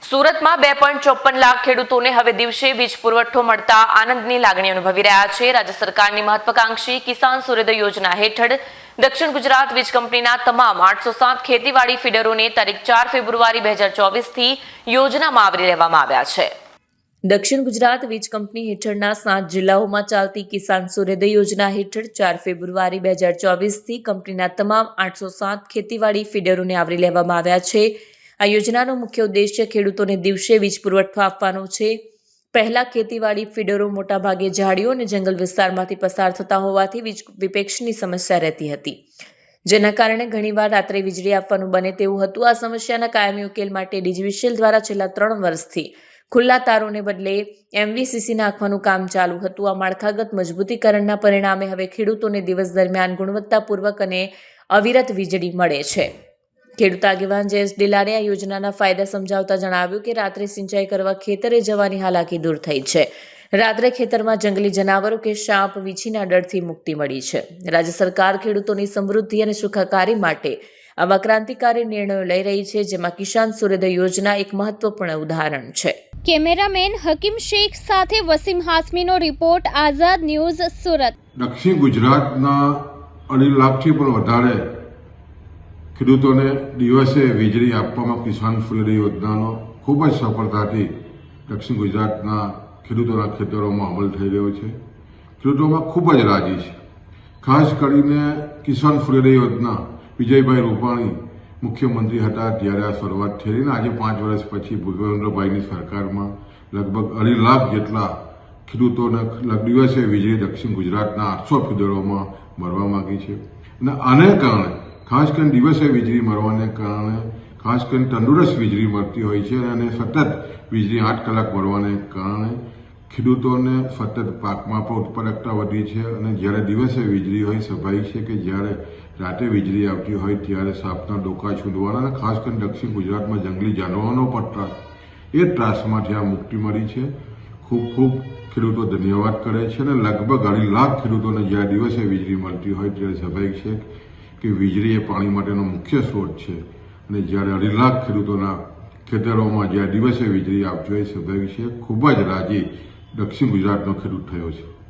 સુરતમાં 2.54 લાખ ખેડૂતોને હવે દિવસે વીજ પુરવઠો મળતા આનંદની લાગણી અનુભવી રહ્યા છે। રાજ્ય સરકારની મહત્વાકાંક્ષી કિસાન સૂર્યોદય યોજના હેઠળ દક્ષિણ ગુજરાત વીજ કંપનીના તમામ 807 ખેતીવાડી ફીડરોને તારીખ 4 ફેબ્રુઆરી 2024 થી યોજનામાં આવરી લેવામાં આવ્યા છે। દક્ષિણ ગુજરાત વીજ કંપની હેઠળના 7 જિલ્લાઓમાં ચાલતી કિસાન સૂર્યોદય યોજના હેઠળ 4 ફેબ્રુઆરી 2024 થી કંપનીના તમામ 807 ખેતીવાડી ફીડરોને આવરી લેવામાં આવ્યા છે। આ યોજનાનો મુખ્ય ઉદ્દેશ્ય ખેડૂતોને દિવસે વીજ પુરવઠો આપવાનો છે। પહેલા ખેતીવાડી ફીડરો મોટાભાગે ઝાડીઓ અને જંગલ વિસ્તારમાંથી પસાર થતા હોવાથી વીજ વિપેક્ષની સમસ્યા રહેતી હતી, જેના કારણે ઘણીવાર રાત્રે વીજળી આપવાનું બને તેવું હતું। આ સમસ્યાના કાયમી ઉકેલ માટે ડીજીવીસીએલ દ્વારા છેલ્લા 3 વર્ષથી ખુલ્લા તારોને બદલે MVCC નાખવાનું કામ ચાલુ હતું। આ માળખાગત મજબૂતીકરણના પરિણામે હવે ખેડૂતોને દિવસ દરમિયાન ગુણવત્તાપૂર્વક અને અવિરત વીજળી મળે છે। ખેડૂત આગેવાન JS ડિલારે આ યોજનાના ફાયદા સમજાવતા જણાવ્યું કે રાત્રે સિંચાઈ કરવા ખેતરે જવાની હાલાકી દૂર થઈ છે। રાત્રે ખેતરમાં જંગલી જનાવરો કે સાપ વીંછીના ડરથી મુક્તિ મળી છે। રાજ્ય સરકાર ખેડૂતોની સમૃદ્ધિ અને સુખાકારી માટે આવા ક્રાંતિકારી નિર્ણયો લઈ રહી છે, જેમાં કિસાન સૂર્યોદય યોજના એક મહત્વપૂર્ણ ઉદાહરણ છે। કેમેરામેન હકીમ શેખ સાથે વસીમ હાસમીનો રિપોર્ટ, આઝાદ ન્યૂઝ, સુરત। દક્ષિણ ગુજરાતના 2.5 લાખથી પણ વધારે ખેડૂતોને દિવસે વીજળી આપવામાં કિસાન સૂર્યોદય યોજનાનો ખૂબ જ સફળતાથી દક્ષિણ ગુજરાતના ખેડૂતોના ખેતરોમાં અમલ થઈ રહ્યો છે। ખેડૂતોમાં ખૂબ જ રાજી છે। ખાસ કરીને કિસાન સૂર્યોદય યોજના વિજયભાઈ રૂપાણી મુખ્યમંત્રી હતા ત્યારે આ શરૂઆત થઈ અને આજે 5 વર્ષ પછી ભૂપેન્દ્રભાઈની સરકારમાં લગભગ 2.5 લાખ જેટલા ખેડૂતોને દિવસે વીજળી દક્ષિણ ગુજરાતના 800 ફીડરોમાં મળવા માંગી છે। અને આને કારણે ખાસ કરીને દિવસે વીજળી મળવાને કારણે ખાસ કરીને તંદુરસ્ત વીજળી મળતી હોય છે અને સતત વીજળી 8 કલાક મળવાને કારણે ખેડૂતોને સતત પાકમાં પણ ઉત્પાદકતા વધી છે। અને જ્યારે દિવસે વીજળી હોય, સ્વાભાવિક છે કે જ્યારે રાતે વીજળી આવતી હોય ત્યારે સાપના ડોકા છૂંદવાના અને ખાસ કરીને દક્ષિણ ગુજરાતમાં જંગલી જાનવરોનો પણ ત્રાસ, એ ત્રાસમાંથી આ મુક્તિ મળી છે। ખૂબ ખૂબ ખેડૂતો ધન્યવાદ કરે છે અને લગભગ 2.5 લાખ ખેડૂતોને જ્યારે દિવસે વીજળી મળતી હોય ત્યારે સ્વાભાવિક છે કે વીજળી એ પાણી માટેનો મુખ્ય સ્ત્રોત છે અને જ્યારે 2.5 લાખ ખેડૂતોના ખેતરોમાં જ્યારે દિવસે વીજળી આવતી હોય, સ્વાભાવિક છે ખૂબ જ રાજી દક્ષિણ ગુજરાતનો ખેડૂત થયો છે।